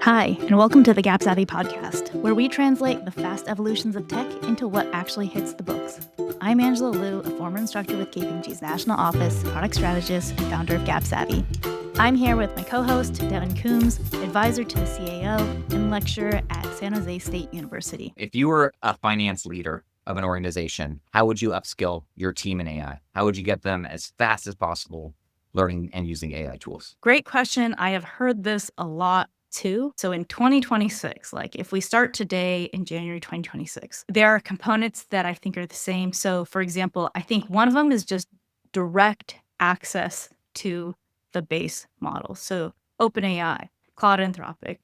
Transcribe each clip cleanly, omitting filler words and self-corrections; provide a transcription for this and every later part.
Hi, and welcome to the Gaapsavvy podcast, where we translate the fast evolutions of tech into what actually hits the books. I'm Angela Liu, a former instructor with KPMG's National Office, product strategist, and founder of Gaapsavvy. I'm here with my co-host, Devon Coombs, advisor to the CAO and lecturer at San Jose State University. If you were a finance leader of an organization, how would you upskill your team in AI? How would you get them as fast as possible learning and using AI tools? Great question. I have heard this a lot too. So in 2026, like if we start today in January 2026, there are components that I think are the same. So for example, I think one of them is just direct access to the base model. So OpenAI, Claude Anthropic,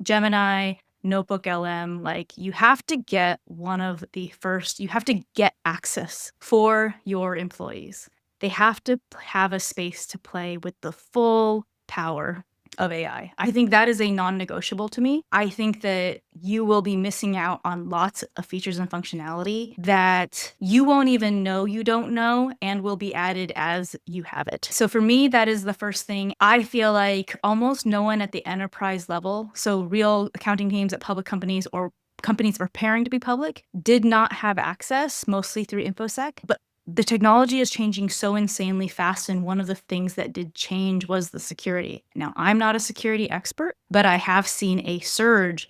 Gemini, Notebook LM, like you have to get you have to get access for your employees. They have to have a space to play with the full power of AI. I think that is a non-negotiable to me. I think that you will be missing out on lots of features and functionality that you won't even know you don't know and will be added as you have it. So for me, that is the first thing. I feel like almost no one at the enterprise level, so real accounting teams at public companies or companies preparing to be public, did not have access, mostly through InfoSec. But the technology is changing so insanely fast, and one of the things that did change was the security. Now, I'm not a security expert, but I have seen a surge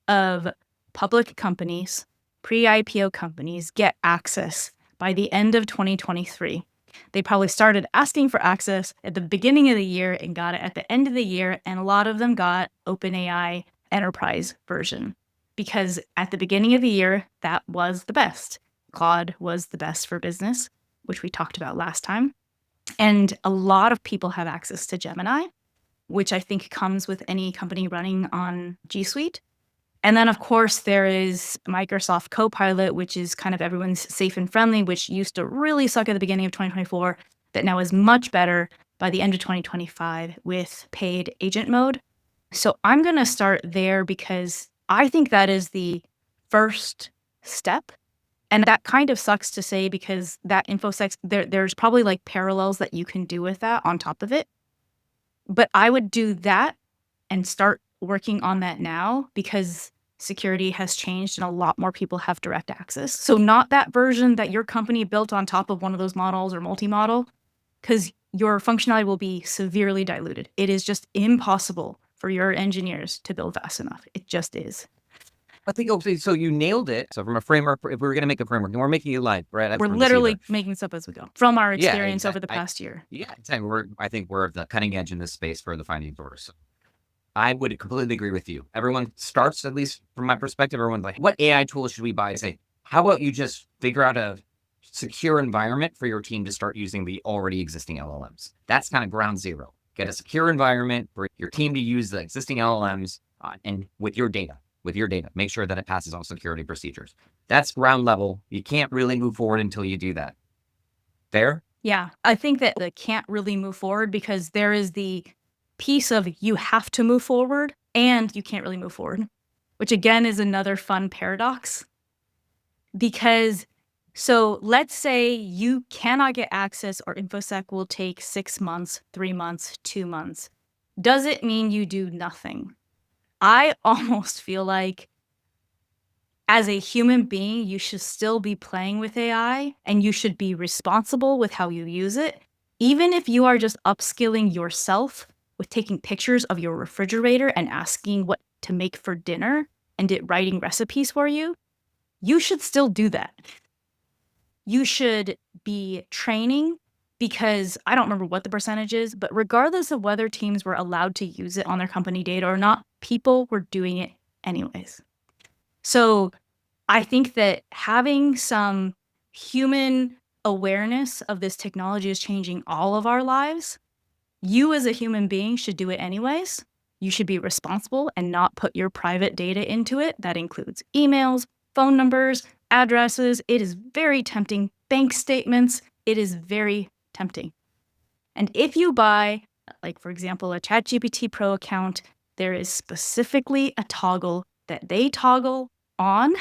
of public companies, pre-IPO companies, get access by the end of 2023. They probably started asking for access at the beginning of the year and got it at the end of the year, and a lot of them got OpenAI Enterprise version because at the beginning of the year, that was the best. Claude was the best for business, which we talked about last time. And a lot of people have access to Gemini, which I think comes with any company running on G Suite. And then, of course, there is Microsoft Copilot, which is kind of everyone's safe and friendly, which used to really suck at the beginning of 2024, that now is much better by the end of 2025 with paid agent mode. So I'm going to start there because I think that is the first step. And that kind of sucks to say because that InfoSec, there's probably like parallels that you can do with that on top of it. But I would do that and start working on that now because security has changed and a lot more people have direct access. So not that version that your company built on top of one of those models or multi-model, because your functionality will be severely diluted. It is just impossible for your engineers to build fast enough. It just is. I think, so you nailed it. So from a framework, if we were going to make a framework, and we're making it live, right? We're literally making this up as we go from our experience over the past year. Yeah, I think we're at the cutting edge in this space for the finance order. So I would completely agree with you. Everyone starts, at least from my perspective, everyone's like, what AI tools should we buy? I say, how about you just figure out a secure environment for your team to start using the already existing LLMs? That's kind of ground zero. Get a secure environment for your team to use the existing LLMs and with your data. Make sure that it passes all security procedures. That's ground level. You can't really move forward until you do that. Fair? Yeah, I think that they can't really move forward because there is the piece of you have to move forward and you can't really move forward, which again is another fun paradox. Because, so let's say you cannot get access or InfoSec will take 6 months, 3 months, 2 months. Does it mean you do nothing? I almost feel like as a human being, you should still be playing with AI and you should be responsible with how you use it. Even if you are just upskilling yourself with taking pictures of your refrigerator and asking what to make for dinner and it writing recipes for you, you should still do that. You should be training because I don't remember what the percentage is, but regardless of whether teams were allowed to use it on their company data or not, people were doing it anyways. So I think that having some human awareness of this technology is changing all of our lives. You as a human being should do it anyways. You should be responsible and not put your private data into it. That includes emails, phone numbers, addresses. It is very tempting. Bank statements. It is very tempting. And if you buy, like for example, a ChatGPT Pro account, there is specifically a toggle that they toggle on,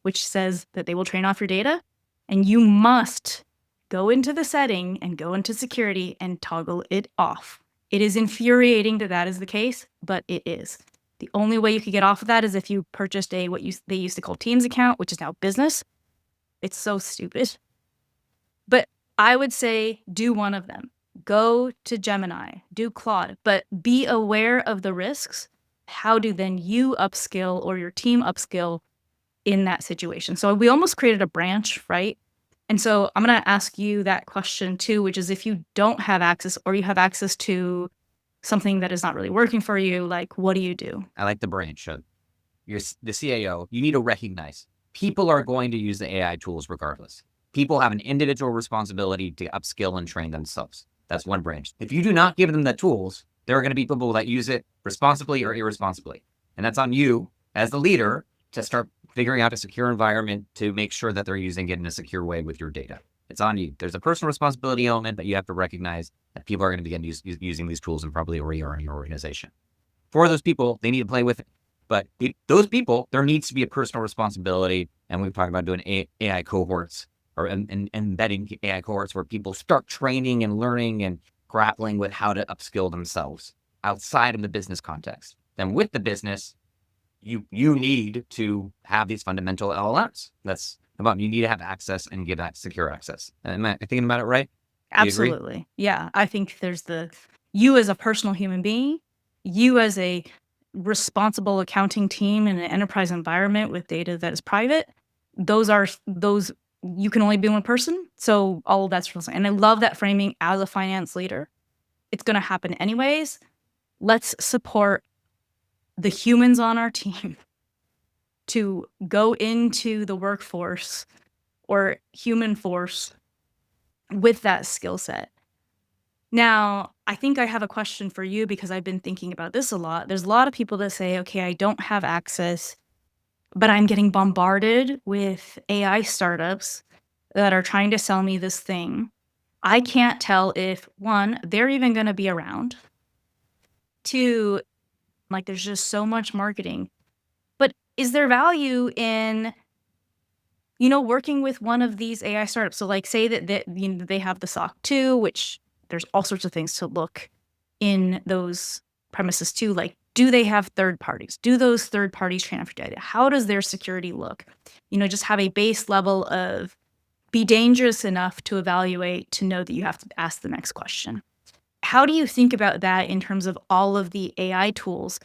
which says that they will train off your data. And you must go into the setting and go into security and toggle it off. It is infuriating that that is the case, but it is. The only way you could get off of that is if you purchased they used to call Teams account, which is now business. It's so stupid. But I would say do one of them. Go to Gemini, do Claude, but be aware of the risks. How do then you upskill or your team upskill in that situation? So we almost created a branch, right? And so I'm going to ask you that question too, which is if you don't have access or you have access to something that is not really working for you, like what do you do? I like the branch. You're the CAO. You need to recognize people are going to use the AI tools regardless. People have an individual responsibility to upskill and train themselves. That's one branch. If you do not give them the tools, there are going to be people that use it responsibly or irresponsibly. And that's on you as the leader to start figuring out a secure environment to make sure that they're using it in a secure way with your data. It's on you. There's a personal responsibility element, but you have to recognize that people are going to begin using these tools and probably already are in your organization. For those people, they need to play with it. But those people, there needs to be a personal responsibility. And we've talked about doing AI cohorts or embedding AI cohorts where people start training and learning and grappling with how to upskill themselves outside of the business context. Then with the business, you need to have these fundamental LLMs. That's about, you need to have access and give that secure access. Am I thinking about it right? Do you agree? Absolutely. Yeah. I think there's you as a personal human being, you as a responsible accounting team in an enterprise environment with data that is private. Those you can only be one person. So all of that's real. And I love that framing as a finance leader. It's going to happen anyways. Let's support the humans on our team to go into the workforce or human force with that skill set. Now, I think I have a question for you because I've been thinking about this a lot. There's a lot of people that say, okay, I don't have access, but I'm getting bombarded with AI startups that are trying to sell me this thing. I can't tell if one, they're even going to be around. Two, like there's just so much marketing. But is there value in working with one of these AI startups? So like say that they have the SOC 2, which there's all sorts of things to look in those premises too. Like, do they have third parties? Do those third parties transfer data? How does their security look? Just have a base level of be dangerous enough to evaluate to know that you have to ask the next question. How do you think about that in terms of all of the AI tools?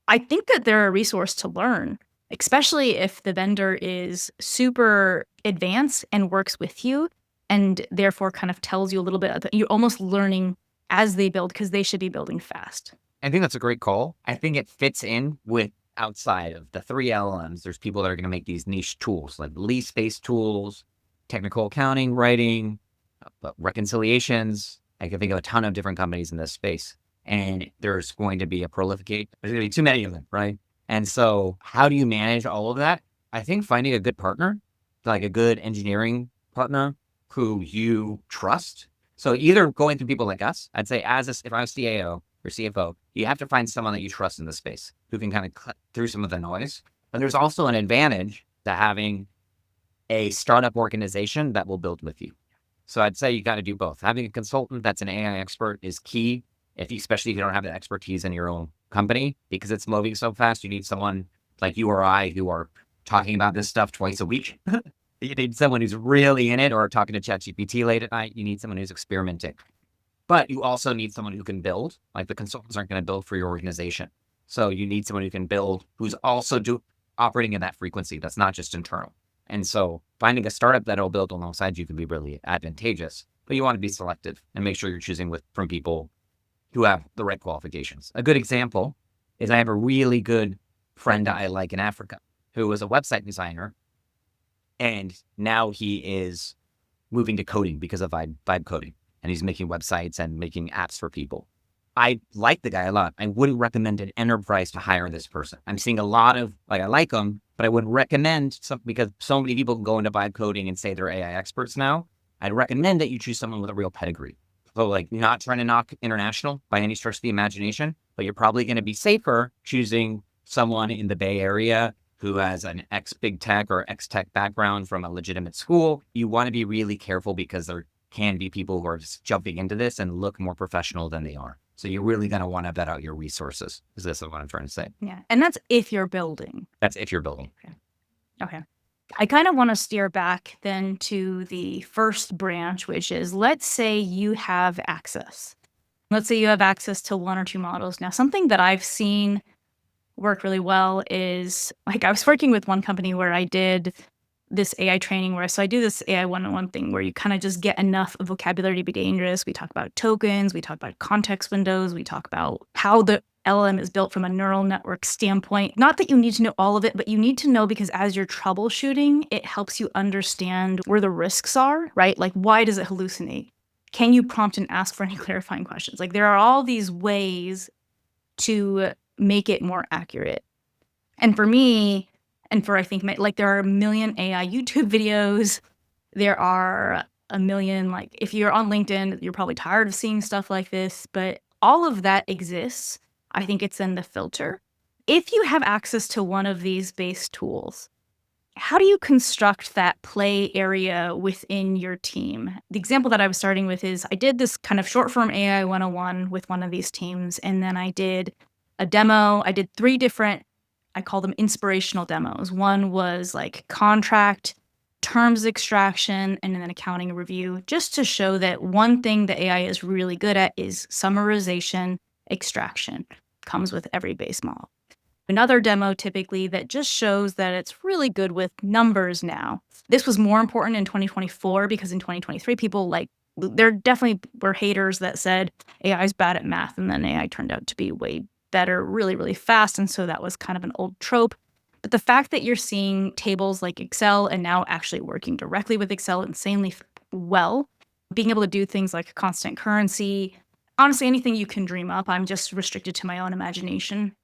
I think that they're a resource to learn, especially if the vendor is super advanced and works with you and therefore kind of tells you a little bit. You're almost learning as they build because they should be building fast. I think that's a great call. I think it fits in with outside of the three LLMs. There's people that are going to make these niche tools like lease-based tools, technical accounting, writing, reconciliations. I can think of a ton of different companies in this space. And there's going to be there's going to be too many of them, right? And so how do you manage all of that? I think finding a good partner, like a good engineering partner who you trust. So either going through people like us, I'd say if I was CAO or CFO, you have to find someone that you trust in the space who can kind of cut through some of the noise. But there's also an advantage to having a startup organization that will build with you. So I'd say you got to do both. Having a consultant that's an AI expert is key, especially if you don't have the expertise in your own company, because it's moving so fast. You need someone like you or I who are talking about this stuff twice a week. You need someone who's really in it, or talking to ChatGPT late at night. You need someone who's experimenting. But you also need someone who can build. Like the consultants aren't going to build for your organization. So you need someone who can build, who's also operating in that frequency. That's not just internal. And so finding a startup that'll build alongside you can be really advantageous. But you want to be selective and make sure you're choosing from people who have the right qualifications. A good example is I have a really good friend I like in Africa who was a website designer. And now he is moving to coding because of vibe coding. And he's making websites and making apps for people. I like the guy a lot. I wouldn't recommend an enterprise to hire this person. I'm seeing a lot of, I like them, but I wouldn't recommend because so many people go into vibe coding and say they're AI experts now. I'd recommend that you choose someone with a real pedigree. So like not trying to knock international by any stretch of the imagination, but you're probably going to be safer choosing someone in the Bay Area who has an ex-big tech or ex-tech background from a legitimate school. You want to be really careful because there can be people who are just jumping into this and look more professional than they are. So you're really going to want to vet out your resources. Is this what I'm trying to say? Yeah. And that's if you're building. That's if you're building. Okay. I kind of want to steer back then to the first branch, which is, let's say you have access. Let's say you have access to one or two models. Now, something that I've seen work really well is, like, I was working with one company where I did this AI training so I do this AI one-on-one thing where you kind of just get enough vocabulary to be dangerous. We talk about tokens, we talk about context windows, we talk about how the LLM is built from a neural network standpoint. Not that you need to know all of it, but you need to know, because as you're troubleshooting, it helps you understand where the risks are, right? Like, why does it hallucinate? Can you prompt and ask for any clarifying questions? Like, there are all these ways to make it more accurate. And for me, and for, I think, like, there are a million AI YouTube videos. There are a million, like, if you're on LinkedIn, you're probably tired of seeing stuff like this, but all of that exists. I think it's in the filter. If you have access to one of these base tools, how do you construct that play area within your team? The example that I was starting with is, I did this kind of short form AI 101 with one of these teams, and then I did a demo. I did 3 different, I call them inspirational demos. One was like contract, terms extraction, and then accounting review, just to show that one thing the AI is really good at is summarization, extraction. Comes with every base model. Another demo typically that just shows that it's really good with numbers now. This was more important in 2024 because in 2023, people, like, there definitely were haters that said AI is bad at math, and then AI turned out to be way better really, really fast. And so that was kind of an old trope. But the fact that you're seeing tables like Excel and now actually working directly with Excel insanely well, being able to do things like constant currency, honestly, anything you can dream up. I'm just restricted to my own imagination.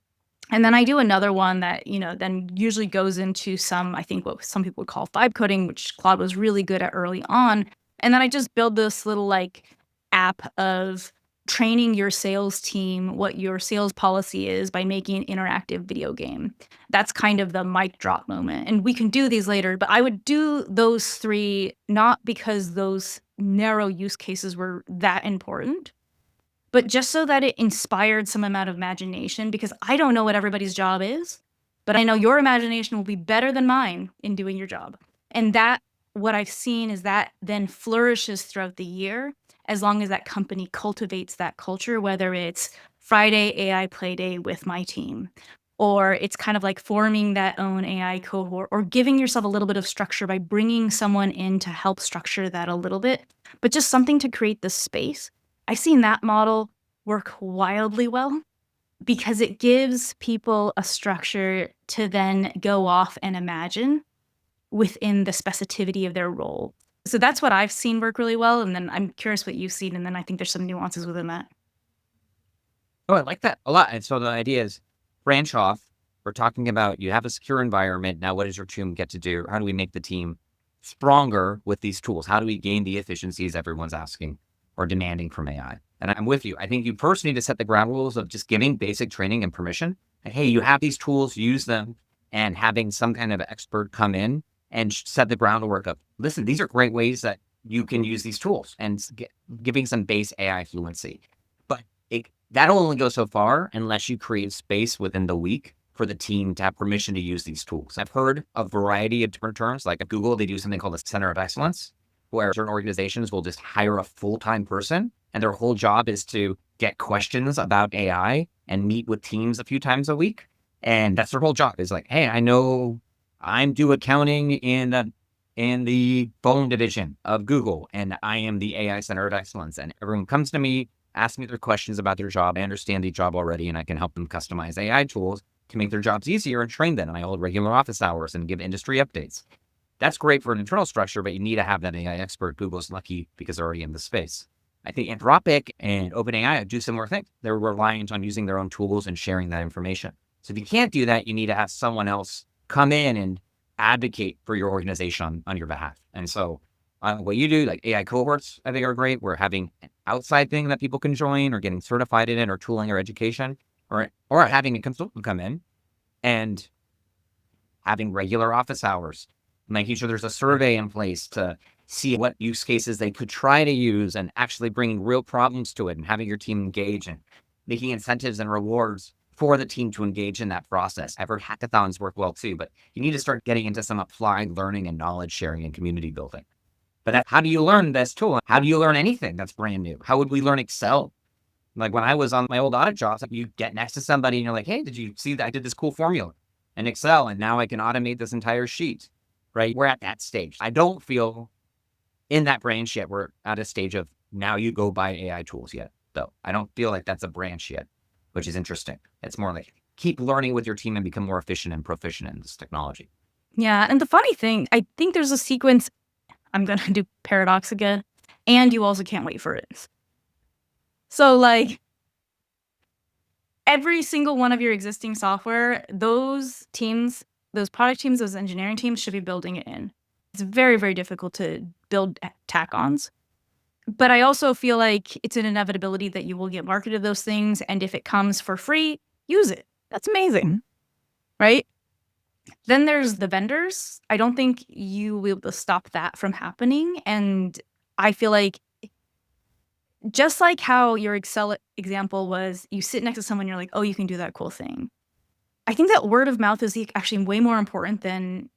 And then I do another one that, then usually goes into some, I think, what some people would call vibe coding, which Claude was really good at early on. And then I just build this little, like, app of training your sales team what your sales policy is by making an interactive video game. That's kind of the mic drop moment. And we can do these later, but I would do those 3 not because those narrow use cases were that important, but just so that it inspired some amount of imagination, because I don't know what everybody's job is, but I know your imagination will be better than mine in doing your job. And that, what I've seen is that then flourishes throughout the year, as long as that company cultivates that culture, whether it's Friday AI play day with my team, or it's kind of like forming that own AI cohort, or giving yourself a little bit of structure by bringing someone in to help structure that a little bit, but just something to create the space. I've seen that model work wildly well because it gives people a structure to then go off and imagine within the specificity of their role. So that's what I've seen work really well. And then I'm curious what you've seen. And then I think there's some nuances within that. Oh, I like that a lot. And so the idea is branch off. We're talking about, you have a secure environment. Now, what does your team get to do? How do we make the team stronger with these tools? How do we gain the efficiencies everyone's asking or demanding from AI? And I'm with you. I think you first need to set the ground rules of just giving basic training and permission. And hey, you have these tools, use them, and having some kind of expert come in and set the groundwork of, listen, these are great ways that you can use these tools, and giving some base AI fluency. But that'll only go so far unless you create space within the week for the team to have permission to use these tools. I've heard a variety of different terms. Like at Google, they do something called a center of excellence, where certain organizations will just hire a full-time person, and their whole job is to get questions about AI and meet with teams a few times a week. And that's their whole job, is like, hey, I know I'm due accounting in the phone division of Google, and I am the AI center of excellence. And everyone comes to me, asks me their questions about their job. I understand the job already, and I can help them customize AI tools to make their jobs easier and train them. And I hold regular office hours and give industry updates. That's great for an internal structure, but you need to have that AI expert. Google's lucky because they're already in the space. I think Anthropic and OpenAI do similar things. They're reliant on using their own tools and sharing that information. So if you can't do that, you need to have someone else come in and advocate for your organization on your behalf. And so what you do, like AI cohorts, I think are great. We're having an outside thing that people can join, or getting certified in it, or tooling or education, or having a consultant come in and having regular office hours, making sure there's a survey in place to see what use cases they could try to use and actually bringing real problems to it and having your team engage and making incentives and rewards for the team to engage in that process. I've heard hackathons work well too, but you need to start getting into some applied learning and knowledge sharing and community building. But how do you learn this tool? How do you learn anything that's brand new? How would we learn Excel? Like when I was on my old audit jobs, you get next to somebody and you're like, hey, did you see that I did this cool formula in Excel and now I can automate this entire sheet, right? We're at that stage. I don't feel in that branch yet. We're at a stage of now you go buy AI tools yet, though. I don't feel like that's a branch yet, which is interesting. It's more like keep learning with your team and become more efficient and proficient in this technology. Yeah. And the funny thing, I think there's a sequence. I'm going to do paradox again. And you also can't wait for it. So like every single one of your existing software, those teams, those product teams, those engineering teams should be building it in. It's very, very difficult to build tack-ons. But I also feel like it's an inevitability that you will get marketed those things. And if it comes for free, use it. That's amazing, right? Then there's the vendors. I don't think you will be able to stop that from happening. And I feel like just like how your Excel example was, you sit next to someone, you're like, oh, you can do that cool thing. I think that word of mouth is actually way more important than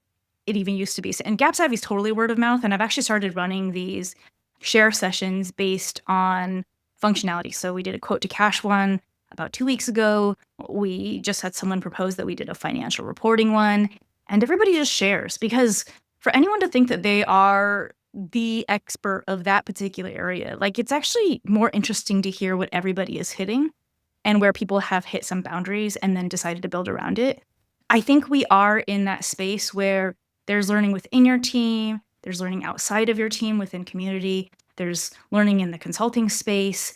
it even used to be. And Gaapsavvy is totally word of mouth. And I've actually started running these share sessions based on functionality. So we did a quote to cash one about 2 weeks ago. We just had someone propose that we did a financial reporting one. And everybody just shares, because for anyone to think that they are the expert of that particular area, like it's actually more interesting to hear what everybody is hitting and where people have hit some boundaries and then decided to build around it. I think we are in that space where there's learning within your team, there's learning outside of your team within community, there's learning in the consulting space.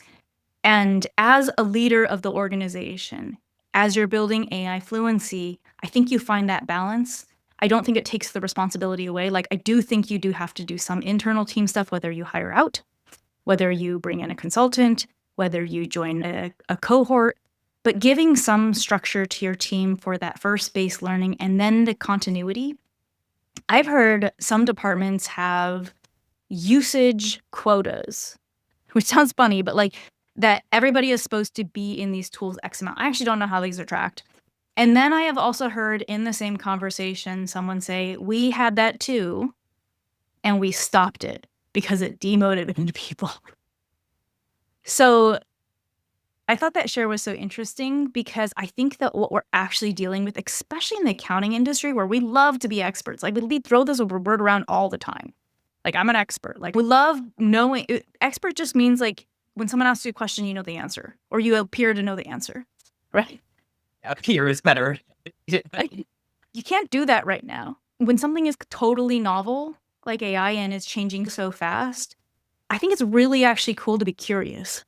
And as a leader of the organization, as you're building AI fluency, I think you find that balance. I don't think it takes the responsibility away. Like, I do think you do have to do some internal team stuff, whether you hire out, whether you bring in a consultant, whether you join a cohort, but giving some structure to your team for that first base learning and then the continuity. I've heard some departments have usage quotas, which sounds funny, but like that everybody is supposed to be in these tools X amount. I actually don't know how these are tracked. And then I have also heard in the same conversation someone say, we had that too, and we stopped it because it demotivated people. So I thought that share was so interesting because I think that what we're actually dealing with, especially in the accounting industry where we love to be experts, like we throw this word around all the time. Like, I'm an expert. Like, we love knowing. Expert just means like when someone asks you a question, you know the answer, or you appear to know the answer, right? Appear is better. You can't do that right now. When something is totally novel, like AI, and is changing so fast, I think it's really actually cool to be curious.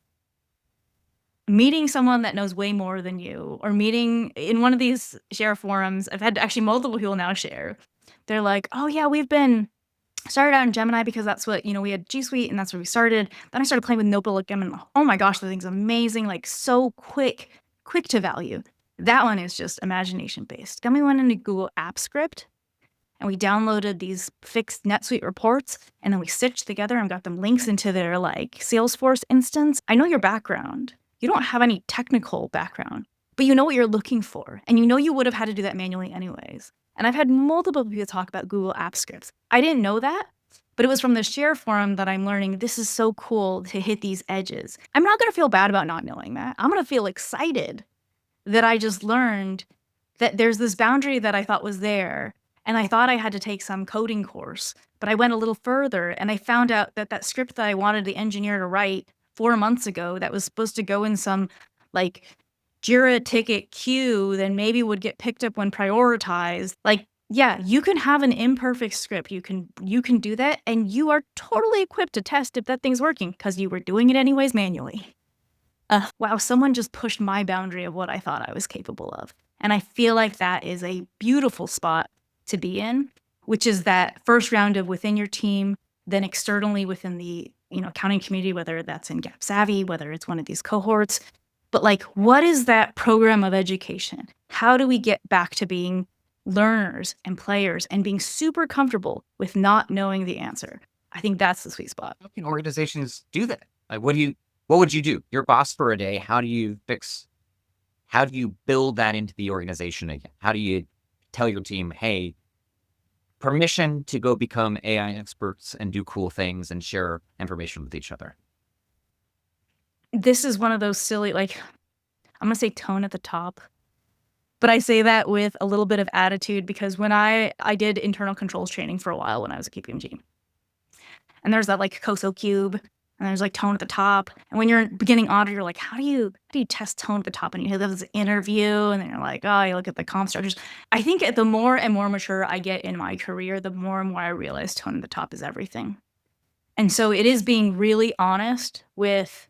Meeting someone that knows way more than you, or meeting in one of these share forums, I've had actually multiple people now share. They're like, oh yeah, we've been started out in Gemini because that's what, we had G Suite and that's where we started. Then I started playing with Notebook and oh my gosh, the thing's amazing. Like so quick to value. That one is just imagination based. Then we went into Google Apps Script and we downloaded these fixed NetSuite reports and then we stitched together and got them links into their like Salesforce instance. I know your background. You don't have any technical background, but you know what you're looking for. And you know you would have had to do that manually anyways. And I've had multiple people talk about Google Apps Scripts. I didn't know that, but it was from the share forum that I'm learning this is so cool to hit these edges. I'm not going to feel bad about not knowing that. I'm going to feel excited that I just learned that there's this boundary that I thought was there. And I thought I had to take some coding course, but I went a little further and I found out that that script that I wanted the engineer to write 4 months ago that was supposed to go in some like Jira ticket queue, then maybe would get picked up when prioritized. Like, yeah, you can have an imperfect script. You can do that, and you are totally equipped to test if that thing's working because you were doing it anyways manually. Wow, someone just pushed my boundary of what I thought I was capable of. And I feel like that is a beautiful spot to be in, which is that first round of within your team, then externally within the accounting community, whether that's in Gaapsavvy, whether it's one of these cohorts. But like, what is that program of education? How do we get back to being learners and players and being super comfortable with not knowing the answer? I think that's the sweet spot. How can organizations do that? Like, what would you do? Your boss for a day. How do you build that into the organization again? How do you tell your team, hey, permission to go become AI experts and do cool things and share information with each other? This is one of those silly, like, I'm gonna say tone at the top, but I say that with a little bit of attitude because when I did internal controls training for a while when I was a KPMG. And there's that like COSO cube, and there's like tone at the top. And when you're in beginning audit, you're like, how do you test tone at the top? And you have this interview, and then you're like, oh, you look at the comp structures. I think the more and more mature I get in my career, the more and more I realize tone at the top is everything. And so it is being really honest with,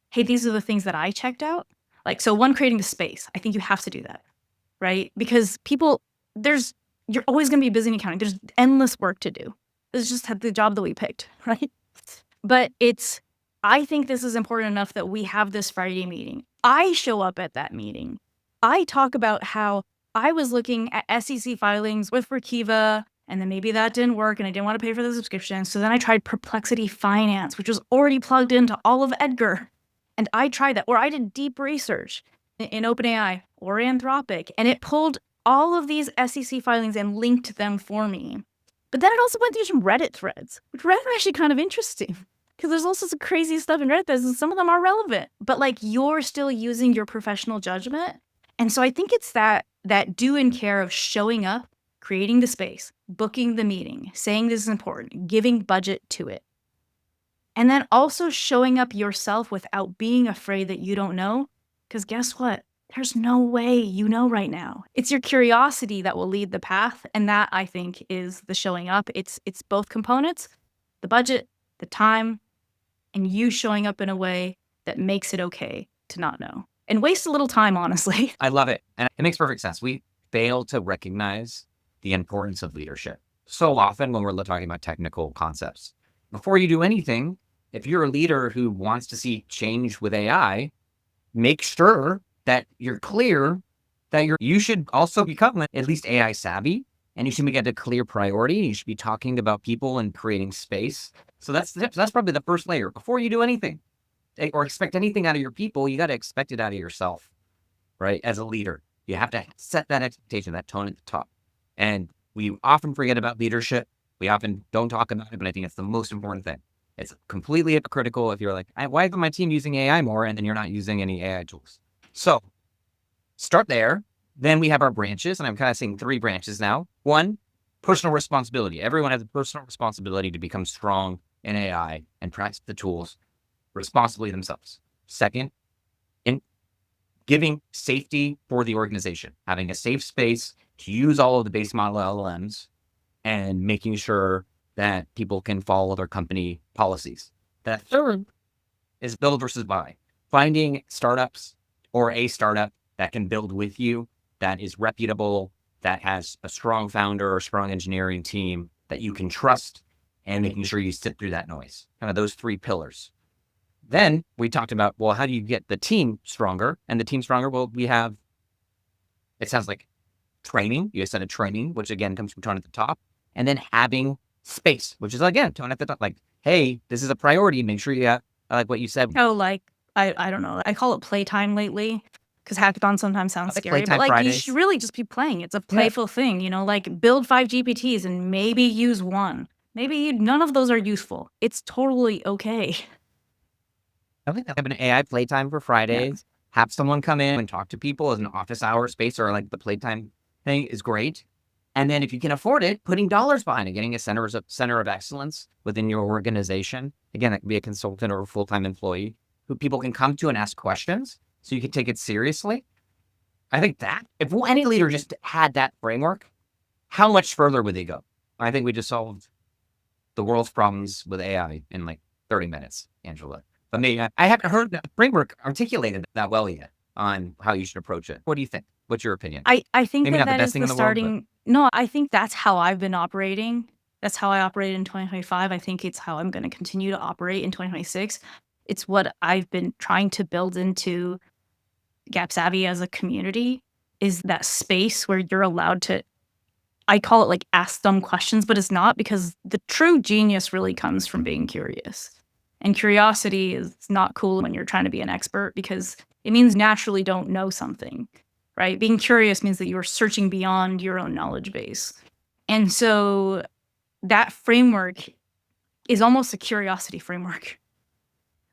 hey, these are the things that I checked out. Like, so one, creating the space. I think you have to do that, right? Because there's, you're always going to be busy in accounting. There's endless work to do. This is just the job that we picked, right? But I think this is important enough that we have this Friday meeting. I show up at that meeting. I talk about how I was looking at SEC filings with Workiva, and then maybe that didn't work, and I didn't want to pay for the subscription. So then I tried Perplexity Finance, which was already plugged into all of Edgar. And I tried that, or I did deep research in OpenAI or Anthropic, and it pulled all of these SEC filings and linked them for me. But then it also went through some Reddit threads, which Reddit are actually kind of interesting because there's also some crazy stuff in Reddit and some of them are relevant, but like you're still using your professional judgment. And so I think it's that do and care of showing up, creating the space, booking the meeting, saying this is important, giving budget to it. And then also showing up yourself without being afraid that you don't know. Because guess what? There's no way you know right now. It's your curiosity that will lead the path. And that, I think, is the showing up. It's both components, the budget, the time, and you showing up in a way that makes it okay to not know. And waste a little time, honestly. I love it. And it makes perfect sense. We fail to recognize the importance of leadership so often when we're talking about technical concepts. Before you do anything, if you're a leader who wants to see change with AI, make sure that you're clear that you should also become at least AI savvy, and you should make it a clear priority. You should be talking about people and creating space. So that's probably the first layer. Before you do anything or expect anything out of your people, you got to expect it out of yourself, right? As a leader, you have to set that expectation, that tone at the top. And we often forget about leadership. We often don't talk about it, but I think it's the most important thing. It's completely hypocritical if you're like, why isn't my team using AI more? And then you're not using any AI tools. So start there. Then we have our branches, and I'm kind of seeing 3 branches now. 1, personal responsibility. Everyone has a personal responsibility to become strong in AI and practice the tools responsibly themselves. 2nd, in giving safety for the organization, having a safe space to use all of the base model LLMs and making sure that people can follow their company policies. The 3rd is build versus buy. Finding startups or a startup that can build with you, that is reputable, that has a strong founder or strong engineering team that you can trust, and making sure you sit through that noise. Kind of those 3 pillars. Then we talked about, well, how do you get the team stronger? And the team stronger, well, it sounds like training. You said a training, which again comes from tone at the top. And then having space, which is again, tone at the top. Like, hey, this is a priority. Make sure you have, like what you said. Oh, like, I don't know. I call it playtime lately because hackathon sometimes sounds scary. Playtime But like, Fridays. you should really just be playing. It's a playful thing, like build 5 GPTs and maybe use one. Maybe none of those are useful. It's totally okay. I think that have an AI Playtime for Fridays. Have someone come in and talk to people as an office hour space, or like the Playtime thing is great. And then if you can afford it, putting dollars behind it, getting a center of excellence within your organization. Again, it could be a consultant or a full-time employee who people can come to and ask questions so you can take it seriously. I think that if any leader just had that framework, how much further would they go? I think we just solved the world's problems with AI in like 30 minutes, Angela. But maybe I haven't heard that framework articulated that well yet on how you should approach it. What do you think? What's your opinion? I think Maybe not the that best is thing the in the world, starting. No, I think that's how I've been operating. That's how I operated in 2025. I think it's how I'm going to continue to operate in 2026. It's what I've been trying to build into Gaapsavvy as a community, is that space where you're allowed to I call it like ask dumb questions, but it's not, because the true genius really comes from being curious. And curiosity is not cool when you're trying to be an expert, because it means naturally don't know something, right? Being curious means that you are searching beyond your own knowledge base. And so that framework is almost a curiosity framework,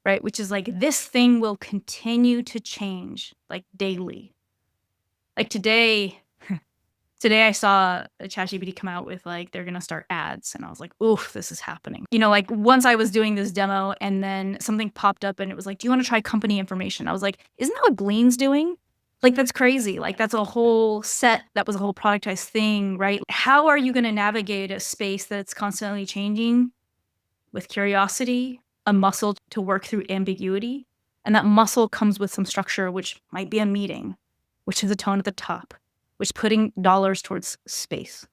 right? Which is like, this thing will continue to change like daily. Like today I saw a ChatGPT come out with like, they're gonna start ads, and I was like, oof, this is happening. Like once I was doing this demo and then something popped up and it was like, do you wanna try company information? I was like, isn't that what Glean's doing? Like, that's crazy. Like, that was a whole productized thing, right? How are you gonna navigate a space that's constantly changing with curiosity, a muscle to work through ambiguity? And that muscle comes with some structure, which might be a meeting, which is a tone at the top, which putting dollars towards space.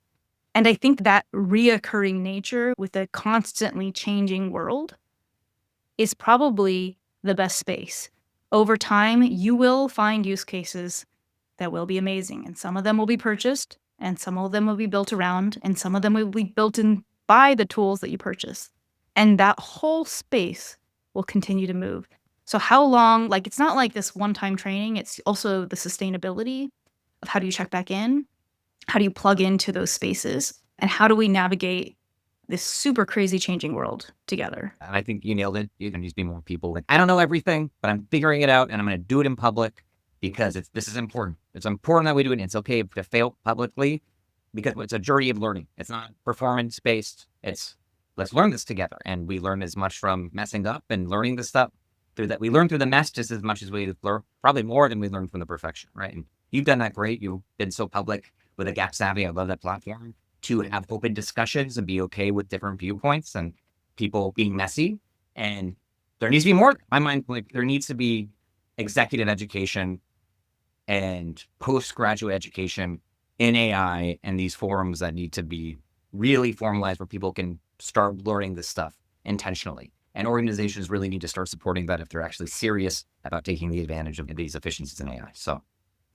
And I think that reoccurring nature with a constantly changing world is probably the best space. Over time, you will find use cases that will be amazing, and some of them will be purchased, and some of them will be built around, and some of them will be built in by the tools that you purchase. And that whole space will continue to move. So how long, like, it's not like this one-time training, it's also the sustainability of how do you check back in? How do you plug into those spaces? And how do we navigate this super crazy changing world together? And I think you nailed it. You can just be more people. Like, I don't know everything, but I'm figuring it out, and I'm going to do it in public because this is important. It's important that we do it. And it's okay to fail publicly because it's a journey of learning. It's not performance based. It's let's learn this together. And we learn as much from messing up and learning the stuff through that. We learn through the mess just as much as we learn, probably more than we learn from the perfection, right? And you've done that great. You've been so public with a Gaapsavvy. I love that platform to have open discussions and be okay with different viewpoints and people being messy. And there needs to be more. In my mind, like there needs to be executive education and postgraduate education in AI and these forums that need to be really formalized where people can start learning this stuff intentionally. And organizations really need to start supporting that if they're actually serious about taking the advantage of these efficiencies in AI. So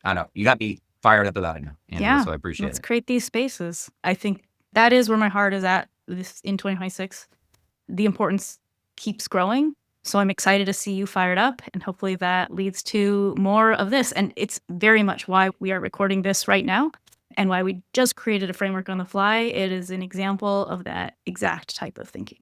I don't know. You got me fired up about it now, Angela, Yeah, so I appreciate let's it. create these spaces. I think that is where my heart is at this in 2026. The importance keeps growing. So I'm excited to see you fired up, and hopefully that leads to more of this. And it's very much why we are recording this right now and why we just created a framework on the fly. It is an example of that exact type of thinking.